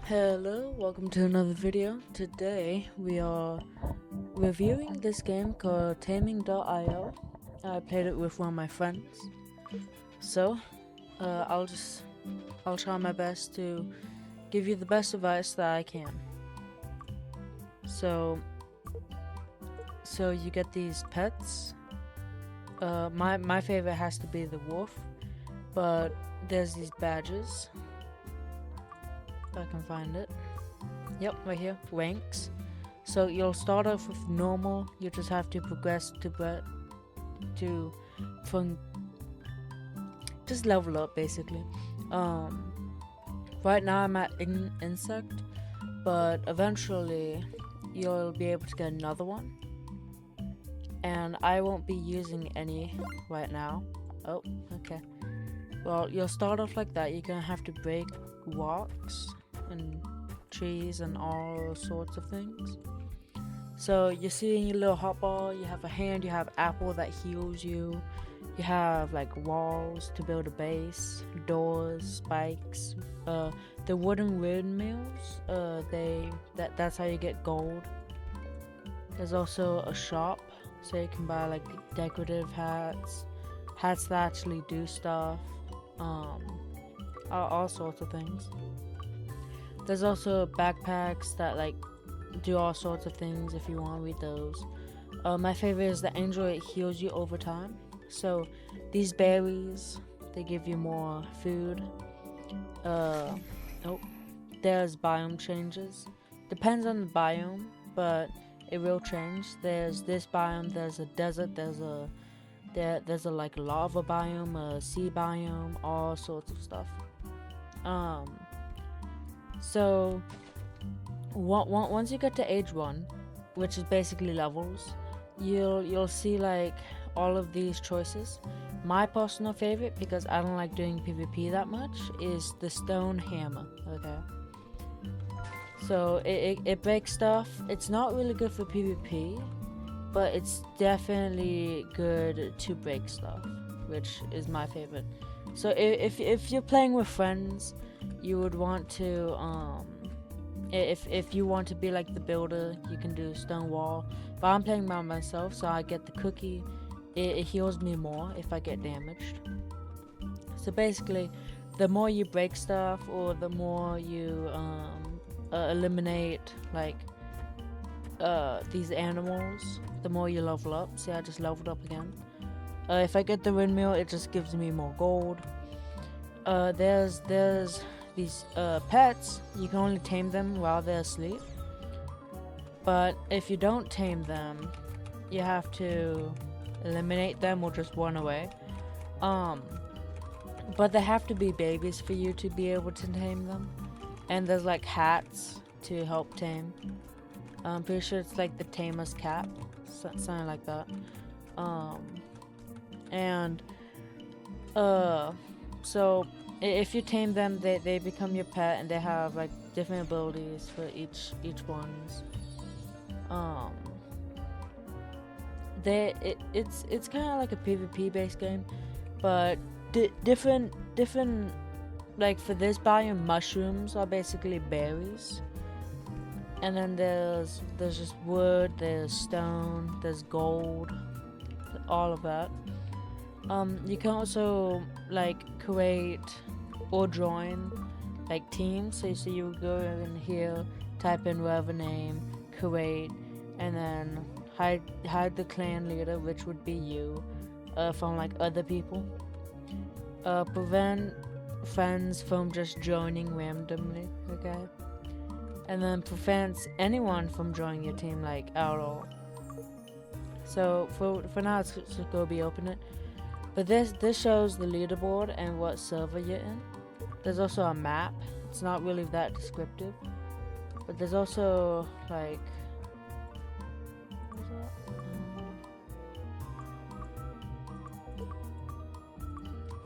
Hello, welcome to another video. Today we are reviewing this game called taming.io. I played it with one of my friends. So, I'll try my best to give you the best advice that I can. So you get these pets. My favorite has to be the wolf, but there's these badges. If I can find it. Yep, right here, ranks. So you'll start off with normal. You just have to progress from just level up basically. Right now I'm at insect, but eventually you'll be able to get another one. And I won't be using any right now. Oh, okay. Well, you'll start off like that. You're gonna have to break rocks and trees and all sorts of things. So you see in your little hotbar, you have a hand, you have apple that heals you, you have like walls to build a base, doors, spikes, the wooden windmills, that's how you get gold. There's also a shop, so you can buy like decorative hats that actually do stuff, all sorts of things. There's also backpacks that like do all sorts of things if you want to read those. My favorite is the angel. It heals you over time. So these berries, they give you more food. There's biome changes. Depends on the biome, but it will change. There's this biome. There's a desert. There's a like lava biome, a sea biome, all sorts of stuff. So once you get to age 1, which is basically levels, you'll see like all of these choices. My personal favorite, because I don't like doing PvP that much, is the stone hammer. Okay, so it breaks stuff. It's not really good for PvP, but it's definitely good to break stuff, which is my favorite. So if you're playing with friends, you would want to if you want to be like the builder, you can do stone wall. But I'm playing by myself, so I get the cookie. It heals me more if I get damaged. So basically, the more you break stuff, or the more you eliminate like these animals, the more you level up. See, I just leveled up again. If I get the windmill, it just gives me more gold. There's these pets. You can only tame them while they're asleep. But if you don't tame them, you have to eliminate them or just run away. But they have to be babies for you to be able to tame them. And there's like hats to help tame. I'm pretty sure it's like the tamer's cap, something like that. So if you tame them, they become your pet, and they have like different abilities for each one's. It's kind of like a PvP based game, but different. Like for this biome, mushrooms are basically berries, and then there's just wood, there's stone, there's gold, all of that. You can also like create or join like teams. So you go in here, type in whatever name, create, and then hide the clan leader, which would be you, from like other people. Prevent friends from just joining randomly, okay? And then prevents anyone from joining your team like at all. So for now, let's just go open it. But this shows the leaderboard and what server you're in. There's also a map. It's not really that descriptive, but there's also like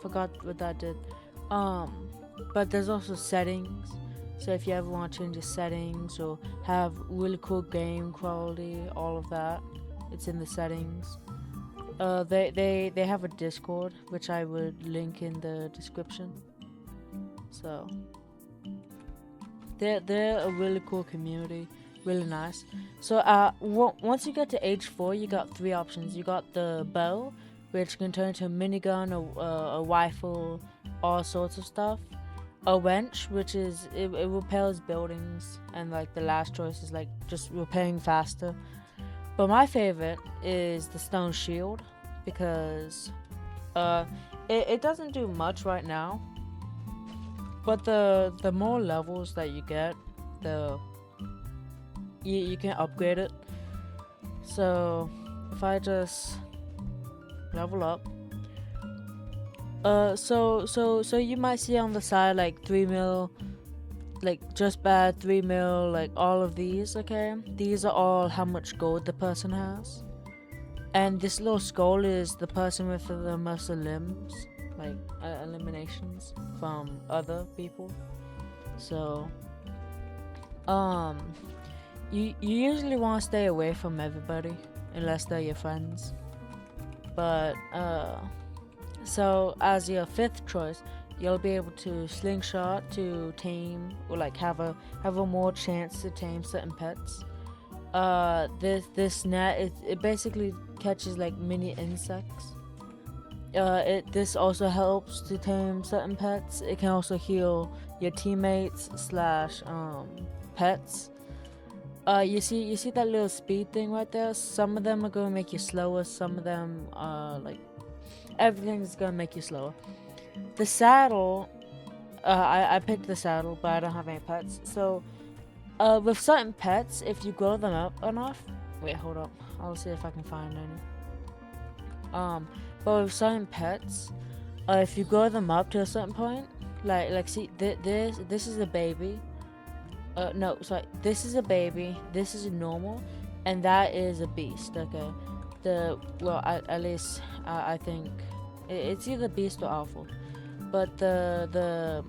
forgot what that did. But there's also settings. So if you ever want to change the settings or have really cool game quality, all of that, it's in the settings. They have a Discord, which I would link in the description. So they're a really cool community, really nice. So once you get to age 4, you got 3 options. You got the bow, which can turn into a minigun, a rifle, all sorts of stuff. A wench, which is it repairs buildings, and like the last choice is like just repairing faster. But my favorite is the stone shield because it doesn't do much right now. But the more levels that you get, the you can upgrade it. So if I just level up, so you might see on the side like 3 mil, like just bad 3 mil, like all of these. Okay, these are all how much gold the person has, and this little skull is the person with the most limbs, like eliminations from other people. So you usually want to stay away from everybody unless they're your friends. But so as your 5th choice, you'll be able to slingshot to tame, or like have a more chance to tame certain pets. This net, it basically catches like mini insects. This also helps to tame certain pets. It can also heal your teammates slash pets. You see that little speed thing right there? Some of them are gonna make you slower, some of them like everything's gonna make you slower. The saddle, I picked the saddle, but I don't have any pets. So with certain pets, if you grow them up enough, wait, hold up, I'll see if I can find any. But with certain pets, if you grow them up to a certain point, like see this is a baby. No, sorry, this is a baby, this is a normal, and that is a beast. Okay, at least I think it's either beast or alpha, but the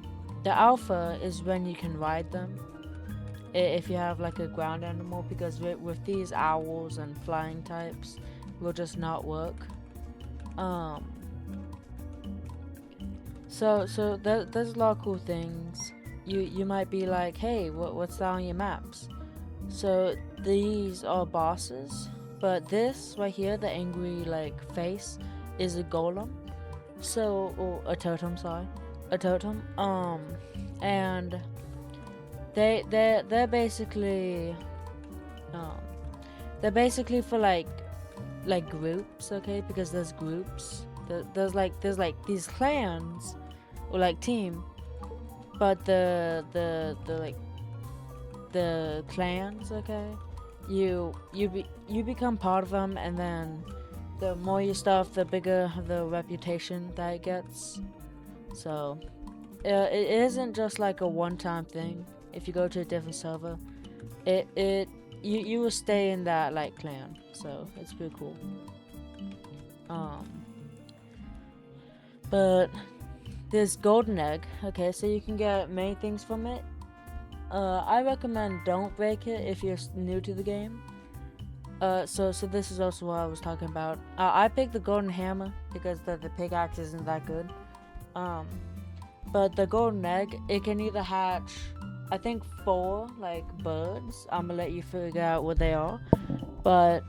alpha is when you can ride them if you have like a ground animal, because with these owls and flying types will just not work. So there's a lot of cool things. You might be like, hey, what's that on your maps? So these are bosses, but this right here, the angry like face, is a golem. So, or a totem, sorry, a totem. And they're basically for like groups, okay? Because there's groups. There's like these clans or like team, but the clans, okay? You become part of them, and then the more you stuff, the bigger the reputation that it gets. So it isn't just like a one-time thing. If you go to a different server, you will stay in that like clan. So it's pretty cool. But this golden egg, okay, so you can get many things from it. I recommend don't break it if you're new to the game. So this is also what I was talking about. I picked the golden hammer because the pickaxe isn't that good. But the golden egg, it can either hatch, I think 4 like birds. I'm gonna let you figure out what they are. But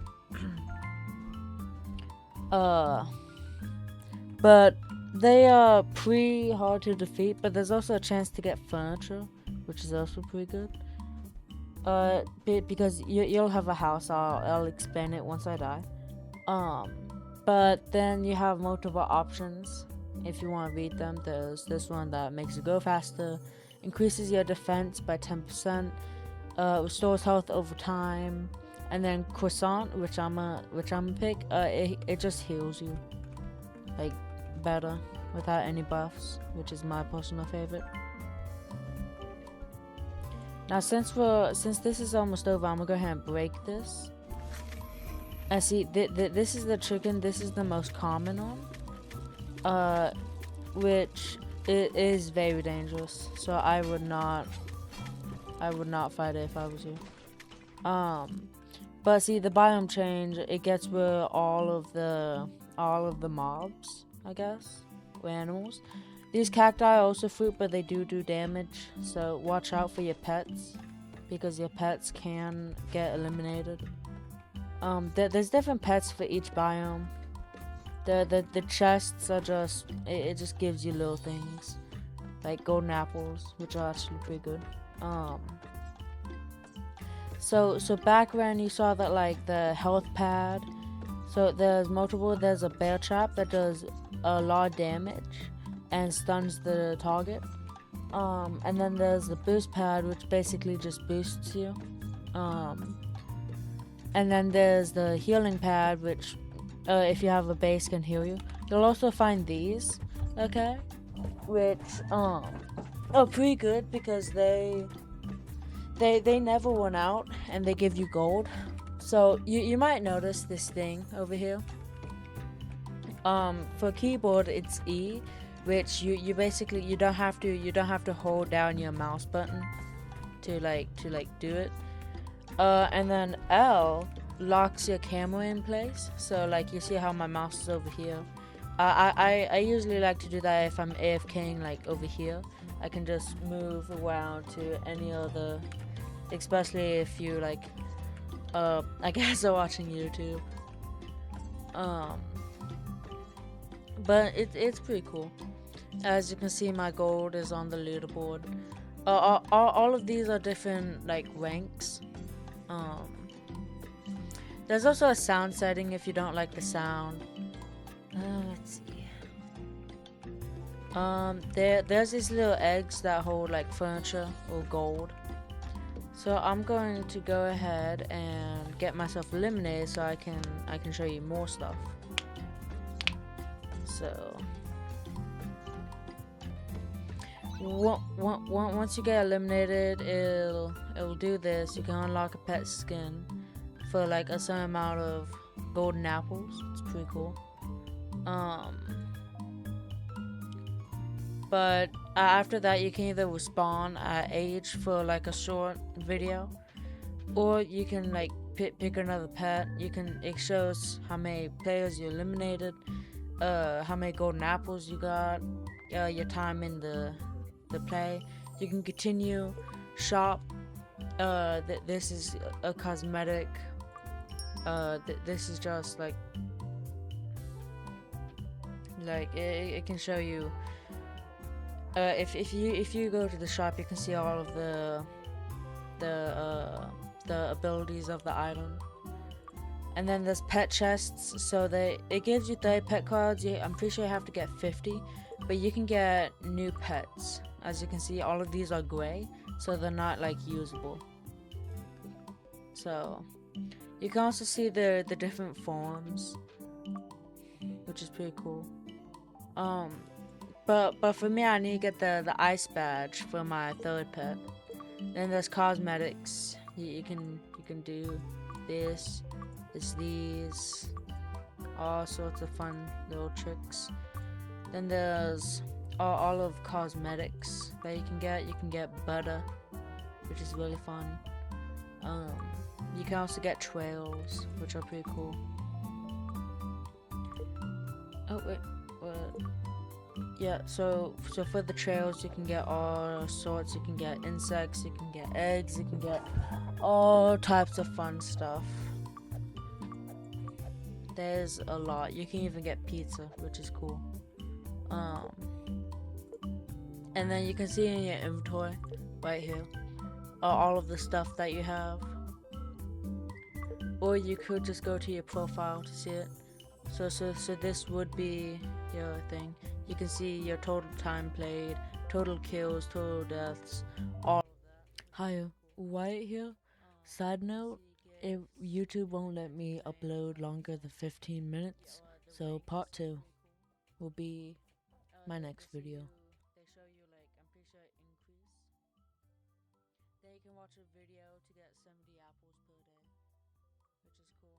they are pretty hard to defeat. But there's also a chance to get furniture, which is also pretty good. Because you'll have a house. I'll explain it once I die. But then you have multiple options if you want to read them. There's this one that makes you go faster, increases your defense by 10%, restores health over time, and then croissant, which I'm a pick. It just heals you like better without any buffs, which is my personal favorite. Now since this is almost over, I'm gonna go ahead and break this. And see, this is the chicken. This is the most common one, which it is very dangerous. So I would not fight it if I was you. But see, the biome change, it gets rid of all of the mobs, I guess, or animals. These cacti are also fruit, but they do damage, so watch out for your pets, because your pets can get eliminated. There's different pets for each biome. The chests are just, it just gives you little things, like golden apples, which are actually pretty good. So back when you saw that, like, the health pad, so there's multiple. There's a bear trap that does a lot of damage and stuns the target. And then there's the boost pad, which basically just boosts you. And then there's the healing pad, which, if you have a base, can heal you. You'll also find these, okay, which are pretty good because they never run out and they give you gold. So you might notice this thing over here. For keyboard it's E, which you basically you don't have to hold down your mouse button to do it. And then L locks your camera in place. So like you see how my mouse is over here. I usually like to do that if I'm AFKing, like over here. I can just move around to any other, especially if you like I guess are watching YouTube. But it's pretty cool. As you can see, my gold is on the leaderboard. All of these are different like ranks. There's also a sound setting if you don't like the sound. Let's see. There's these little eggs that hold like furniture or gold. So I'm going to go ahead and get myself eliminated so I can show you more stuff. So once you get eliminated, it'll do this. You can unlock a pet skin for like a certain amount of golden apples. It's pretty cool. But after that, you can either respawn at age for like a short video, or you can like pick another pet. It shows how many players you eliminated, how many golden apples you got, your time in the play. You can continue, shop. This is a cosmetic. This is just like it can show you. If you go to the shop, you can see all of the abilities of the item. And then there's pet chests, so it gives you 30 pet cards. I'm pretty sure you have to get 50, but you can get new pets. As you can see, all of these are gray, so they're not like usable. So you can also see the different forms, which is pretty cool. But for me, I need to get the ice badge for my third pet. Then there's cosmetics. You can do this, these, all sorts of fun little tricks. Then there's all of cosmetics that you can get. You can get butter, which is really fun. You can also get trails, which are pretty cool. Oh wait, what? Yeah, so for the trails, you can get all sorts. You can get insects, you can get eggs, you can get all types of fun stuff. There's a lot. You can even get pizza, which is cool. And then you can see in your inventory right here all of the stuff that you have. Or you could just go to your profile to see it. So this would be your thing. You can see your total time played, total kills, total deaths, all of that. Hi, Wyatt here. Side note, if YouTube won't let me upload longer than 15 minutes, so part 2 will be my next video. They show you, like, I'm pretty sure increase. Then you can watch a video to get 70 apples per day, which is cool.